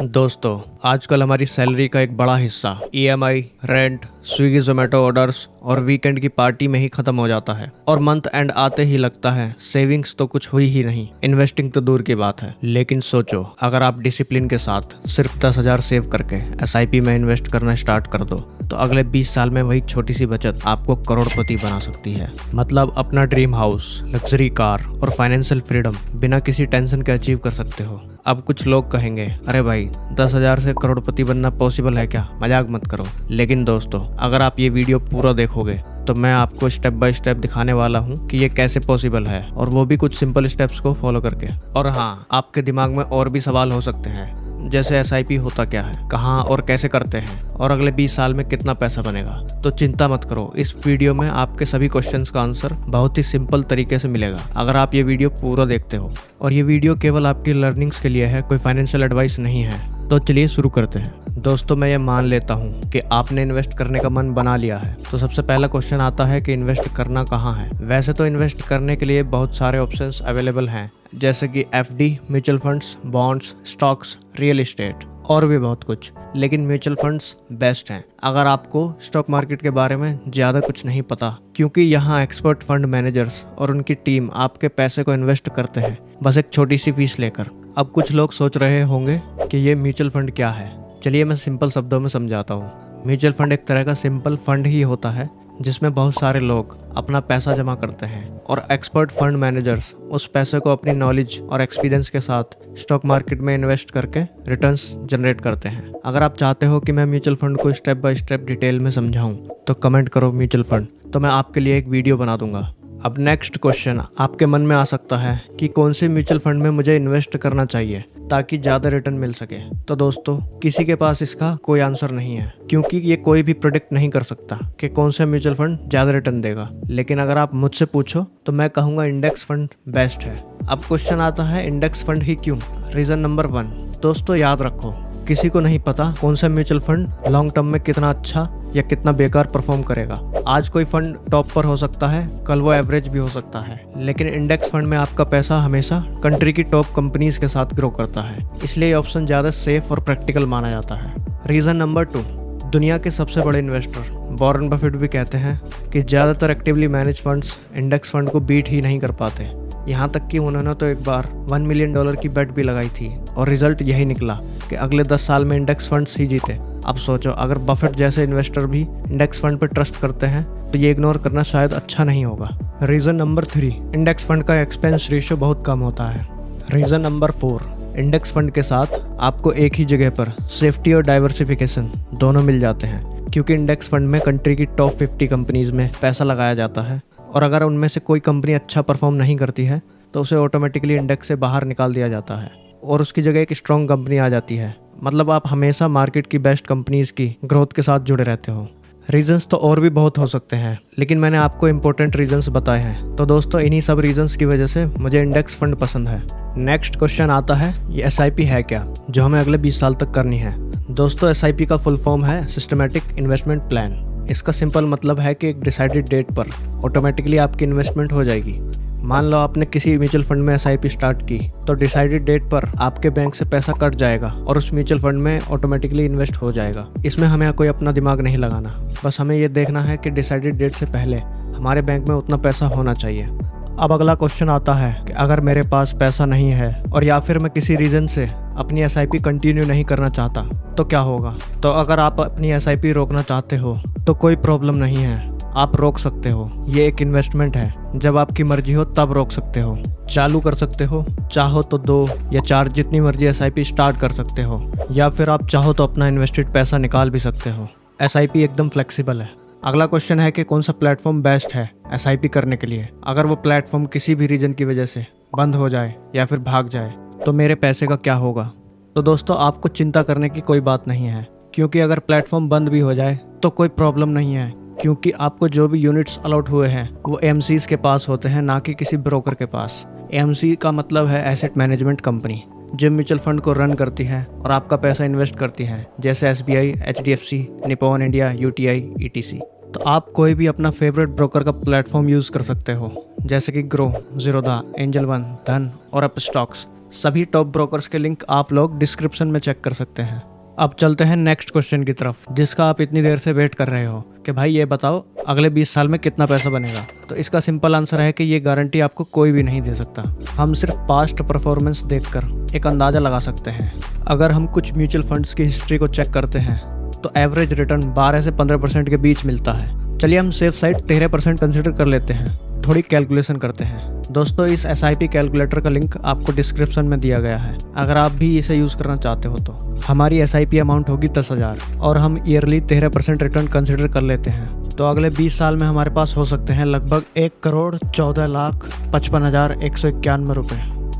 दोस्तों, आजकल हमारी सैलरी का एक बड़ा हिस्सा EMI, rent, Swiggy Zomato orders और वीकेंड की पार्टी में ही खत्म हो जाता है और मंथ एंड आते ही लगता है सेविंग्स तो कुछ हुई ही नहीं, इन्वेस्टिंग तो दूर की बात है। लेकिन सोचो, अगर आप डिसिप्लिन के साथ सिर्फ 10,000 सेव करके एसआईपी में इन्वेस्ट करना स्टार्ट कर दो तो अगले 20 साल में वही छोटी सी बचत आपको करोड़पति बना सकती है। मतलब अपना ड्रीम हाउस, लग्जरी कार और फाइनेंशियल फ्रीडम बिना किसी टेंशन के अचीव कर सकते हो। अब कुछ लोग कहेंगे, अरे भाई 10,000 से करोड़पति बनना पॉसिबल है क्या? मजाक मत करो। लेकिन दोस्तों, अगर आप ये वीडियो पूरा देखोगे तो मैं आपको स्टेप बाय स्टेप दिखाने वाला हूँ कि ये कैसे पॉसिबल है, और वो भी कुछ सिंपल स्टेप्स को फॉलो करके। और हाँ, आपके दिमाग में और भी सवाल हो सकते हैं, जैसे एसआईपी होता क्या है, कहाँ और कैसे करते हैं, और अगले 20 साल में कितना पैसा बनेगा। तो चिंता मत करो, इस वीडियो में आपके सभी क्वेश्चंस का आंसर बहुत ही सिंपल तरीके से मिलेगा अगर आप ये वीडियो पूरा देखते हो। और ये वीडियो केवल आपकी लर्निंग्स के लिए है, कोई फाइनेंशियल एडवाइस नहीं है। तो चलिए शुरू करते हैं। दोस्तों, मैं ये मान लेता हूँ कि आपने इन्वेस्ट करने का मन बना लिया है, तो सबसे पहला क्वेश्चन आता है कि इन्वेस्ट करना कहाँ है। वैसे तो इन्वेस्ट करने के लिए बहुत सारे ऑप्शंस अवेलेबल हैं, जैसे कि FD, mutual funds, bonds, stocks, real estate और भी बहुत कुछ। लेकिन म्यूचुअल फंड्स बेस्ट हैं अगर आपको स्टॉक मार्केट के बारे में ज़्यादा कुछ नहीं पता, क्योंकि यहाँ एक्सपर्ट फंड मैनेजर्स और उनकी टीम आपके पैसे को इन्वेस्ट करते हैं, बस एक छोटी सी फीस लेकर। अब कुछ लोग सोच रहे होंगे कि ये म्यूचुअल फंड क्या है। चलिए मैं सिंपल शब्दों में समझाता हूँ। म्यूचुअल फंड एक तरह का सिंपल फंड ही होता है जिसमें बहुत सारे लोग अपना पैसा जमा करते हैं और एक्सपर्ट फंड मैनेजर्स उस पैसे को अपनी नॉलेज और एक्सपीरियंस के साथ स्टॉक मार्केट में इन्वेस्ट करके रिटर्न्स जनरेट करते हैं। अगर आप चाहते हो कि मैं म्यूचुअल फंड को स्टेप बाय स्टेप डिटेल में समझाऊं तो कमेंट करो म्यूचुअल फंड, तो मैं आपके लिए एक वीडियो बना दूंगा। अब नेक्स्ट क्वेश्चन आपके मन में आ सकता है कि कौन से म्यूचुअल फंड में मुझे इन्वेस्ट करना चाहिए ताकि ज़्यादा रिटर्न मिल सके। तो दोस्तों, किसी के पास इसका कोई आंसर नहीं है, क्योंकि ये कोई भी प्रेडिक्ट नहीं कर सकता कि कौन सा म्यूचुअल फंड ज़्यादा रिटर्न देगा। लेकिन अगर आप मुझसे पूछो तो मैं कहूँगा इंडेक्स फंड बेस्ट है। अब क्वेश्चन आता है, इंडेक्स फंड ही क्यों? रीज़न नंबर 1, दोस्तों याद रखो, किसी को नहीं पता कौन सा म्यूचुअल फंड लॉन्ग टर्म में कितना अच्छा या कितना बेकार परफॉर्म करेगा। आज कोई फंड टॉप पर हो सकता है, कल वो एवरेज भी हो सकता है। लेकिन इंडेक्स फंड में आपका पैसा हमेशा कंट्री की टॉप कंपनीज के साथ ग्रो करता है, इसलिए ये ऑप्शन ज़्यादा सेफ और प्रैक्टिकल माना जाता है। रीज़न नंबर 2, दुनिया के सबसे बड़े इन्वेस्टर वॉरेन बफेट भी कहते हैं कि ज़्यादातर actively manage funds index fund को बीट ही नहीं कर पाते। यहाँ तक कि उन्होंने तो एक बार $1 मिलियन की बेट भी लगाई थी और रिजल्ट यही निकला कि अगले 10 साल में इंडेक्स फंड्स ही जीते। अब सोचो, अगर बफेट जैसे इन्वेस्टर भी इंडेक्स फंड पर ट्रस्ट करते हैं तो ये इग्नोर करना शायद अच्छा नहीं होगा। रीज़न नंबर 3, इंडेक्स फंड का एक्सपेंस रेशियो बहुत कम होता है। रीज़न नंबर 4, इंडेक्स फंड के साथ आपको एक ही जगह पर सेफ्टी और डाइवर्सिफिकेशन दोनों मिल जाते हैं, क्योंकि इंडेक्स फंड में कंट्री की टॉप 50 कंपनीज में पैसा लगाया जाता है, और अगर उनमें से कोई कंपनी अच्छा परफॉर्म नहीं करती है तो उसे ऑटोमेटिकली इंडेक्स से बाहर निकाल दिया जाता है और उसकी जगह एक स्ट्रॉन्ग कंपनी आ जाती है। मतलब आप हमेशा मार्केट की बेस्ट कंपनीज की ग्रोथ के साथ जुड़े रहते हो। रीजंस तो और भी बहुत हो सकते हैं, लेकिन मैंने आपको इंपॉर्टेंट रीजंस बताए हैं। तो दोस्तों, इन्हीं सब रीजंस की वजह से मुझे इंडेक्स फंड पसंद है। नेक्स्ट क्वेश्चन आता है, ये एसआईपी है क्या जो हमें अगले 20 साल तक करनी है? दोस्तों, एसआईपी का फुल फॉर्म है सिस्टमैटिक इन्वेस्टमेंट प्लान। इसका सिंपल मतलब है कि एक डिसाइडेड डेट पर ऑटोमेटिकली आपकी इन्वेस्टमेंट हो जाएगी। मान लो आपने किसी म्यूचुअल फंड में एसआईपी स्टार्ट की तो डिसाइडेड डेट पर आपके बैंक से पैसा कट जाएगा और उस म्यूचुअल फंड में ऑटोमेटिकली इन्वेस्ट हो जाएगा। इसमें हमें कोई अपना दिमाग नहीं लगाना, बस हमें ये देखना है कि डिसाइडेड डेट से पहले हमारे बैंक में उतना पैसा होना चाहिए। अब अगला क्वेश्चन आता है कि अगर मेरे पास पैसा नहीं है और या फिर मैं किसी रीज़न से अपनी एसआईपी कंटिन्यू नहीं करना चाहता तो क्या होगा? तो अगर आप अपनी एसआईपी रोकना चाहते हो तो कोई प्रॉब्लम नहीं है, आप रोक सकते हो। ये एक इन्वेस्टमेंट है, जब आपकी मर्जी हो तब रोक सकते हो। चालू कर सकते हो, चाहो तो 2 या 4 जितनी मर्जी एसआईपी स्टार्ट कर सकते हो, या फिर आप चाहो तो अपना इन्वेस्टेड पैसा निकाल भी सकते हो। एसआईपी एकदम फ्लेक्सिबल है। अगला क्वेश्चन है कि कौन सा प्लेटफॉर्म बेस्ट है एसआईपी करने के लिए। अगर वो प्लेटफॉर्म किसी भी रीजन की वजह से बंद हो जाए या फिर भाग जाए तो मेरे पैसे का क्या होगा? तो दोस्तों, आपको चिंता करने की कोई बात नहीं है, क्योंकि अगर प्लेटफॉर्म बंद भी हो जाए तो कोई प्रॉब्लम नहीं है, क्योंकि आपको जो भी यूनिट्स अलॉट हुए हैं वो एएमसीज के पास होते हैं, ना कि किसी ब्रोकर के पास। एएमसी का मतलब है एसेट मैनेजमेंट कंपनी, जो म्यूचुअल फंड को रन करती है और आपका पैसा इन्वेस्ट करती है, जैसे SBI, HDFC, Nippon India, UTI, etc. तो आप कोई भी अपना फेवरेट ब्रोकर का प्लेटफॉर्म यूज़ कर सकते हो, जैसे कि ग्रो, जीरोधा, एंजल वन, धन और अप स्टॉक्स। सभी टॉप ब्रोकर्स के लिंक आप लोग डिस्क्रिप्शन में चेक कर सकते हैं। अब चलते हैं नेक्स्ट क्वेश्चन की तरफ, जिसका आप इतनी देर से वेट कर रहे हो कि भाई ये बताओ अगले 20 साल में कितना पैसा बनेगा। तो इसका सिंपल आंसर है कि ये गारंटी आपको कोई भी नहीं दे सकता। हम सिर्फ पास्ट परफॉर्मेंस देखकर एक अंदाज़ा लगा सकते हैं। अगर हम कुछ म्यूचुअल फंड्स की हिस्ट्री को चेक करते हैं तो एवरेज रिटर्न 12 से 15% के बीच मिलता है। चलिए हम सेफ साइड 13% कंसिडर कर लेते हैं। थोड़ी कैलकुलेशन करते हैं। दोस्तों इस SIP कैलकुलेटर का लिंक आपको डिस्क्रिप्शन में दिया गया है, अगर आप भी इसे यूज़ करना चाहते हो तो। हमारी SIP अमाउंट होगी 10,000 और हम ईयरली 13% रिटर्न कंसिडर कर लेते हैं, तो अगले 20 साल में हमारे पास हो सकते हैं लगभग 1,14,55,191 रुपये,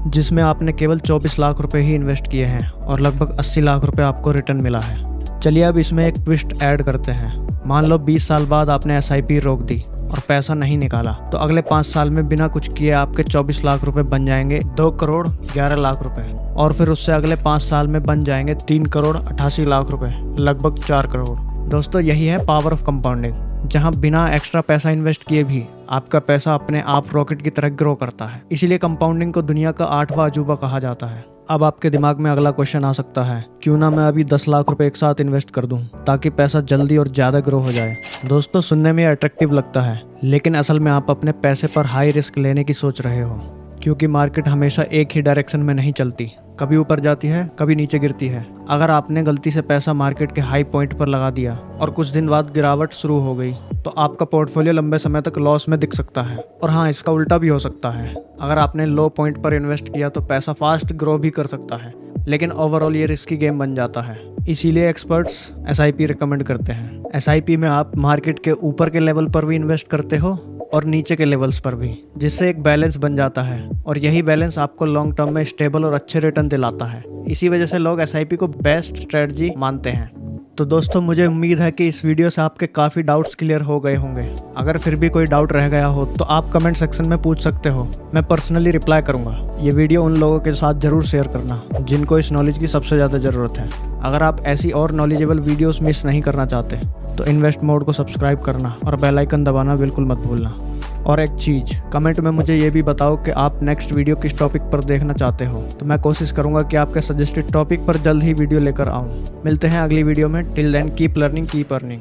जिसमें आपने केवल 24 लाख रुपये ही इन्वेस्ट किए हैं और लगभग 80 लाख रुपये आपको रिटर्न मिला है। चलिए अब इसमें एक ट्विस्ट ऐड करते हैं। मान लो 20 साल बाद आपने SIP रोक दी और पैसा नहीं निकाला, तो अगले 5 साल में बिना कुछ किए आपके 24 लाख रुपए बन जाएंगे 2,11,00,000 रुपए, और फिर उससे अगले 5 साल में बन जाएंगे 3,88,00,000 रुपए, लगभग 4 करोड़। दोस्तों यही है पावर ऑफ कंपाउंडिंग, जहां बिना एक्स्ट्रा पैसा इन्वेस्ट किए भी आपका पैसा अपने आप रॉकेट की तरह ग्रो करता है। इसीलिए कंपाउंडिंग को दुनिया का 8वां अजूबा कहा जाता है। अब आपके दिमाग में अगला क्वेश्चन आ सकता है, क्यों ना मैं अभी 10 लाख रुपए एक साथ इन्वेस्ट कर दूं ताकि पैसा जल्दी और ज़्यादा ग्रो हो जाए। दोस्तों सुनने में अट्रैक्टिव लगता है, लेकिन असल में आप अपने पैसे पर हाई रिस्क लेने की सोच रहे हो, क्योंकि मार्केट हमेशा एक ही डायरेक्शन में नहीं चलती, कभी ऊपर जाती है कभी नीचे गिरती है। अगर आपने गलती से पैसा मार्केट के हाई पॉइंट पर लगा दिया और कुछ दिन बाद गिरावट शुरू हो गई, तो आपका पोर्टफोलियो लंबे समय तक लॉस में दिख सकता है। और हाँ, इसका उल्टा भी हो सकता है। अगर आपने लो पॉइंट पर इन्वेस्ट किया तो पैसा फास्ट ग्रो भी कर सकता है, लेकिन ओवरऑल ये रिस्की गेम बन जाता है। इसीलिए एक्सपर्ट्स SIP रिकमेंड करते हैं। SIP में आप मार्केट के ऊपर के लेवल पर भी इन्वेस्ट करते हो और नीचे के लेवल्स पर भी, जिससे एक बैलेंस बन जाता है, और यही बैलेंस आपको लॉन्ग टर्म में स्टेबल और अच्छे रिटर्न दिलाता है। इसी वजह से लोग SIP को बेस्ट स्ट्रेटजी मानते हैं। तो दोस्तों मुझे उम्मीद है कि इस वीडियो से आपके काफ़ी डाउट्स क्लियर हो गए होंगे। अगर फिर भी कोई डाउट रह गया हो तो आप कमेंट सेक्शन में पूछ सकते हो, मैं पर्सनली रिप्लाई करूंगा। ये वीडियो उन लोगों के साथ ज़रूर शेयर करना जिनको इस नॉलेज की सबसे ज़्यादा ज़रूरत है। अगर आप ऐसी और नॉलेजेबल वीडियोस मिस नहीं करना चाहते तो इन्वेस्ट मोड को सब्सक्राइब करना और बेल आइकन दबाना बिल्कुल मत भूलना। और एक चीज़, कमेंट में मुझे ये भी बताओ कि आप नेक्स्ट वीडियो किस टॉपिक पर देखना चाहते हो, तो मैं कोशिश करूंगा कि आपके सजेस्टेड टॉपिक पर जल्द ही वीडियो लेकर आऊं। मिलते हैं अगली वीडियो में। Till then keep learning keep earning.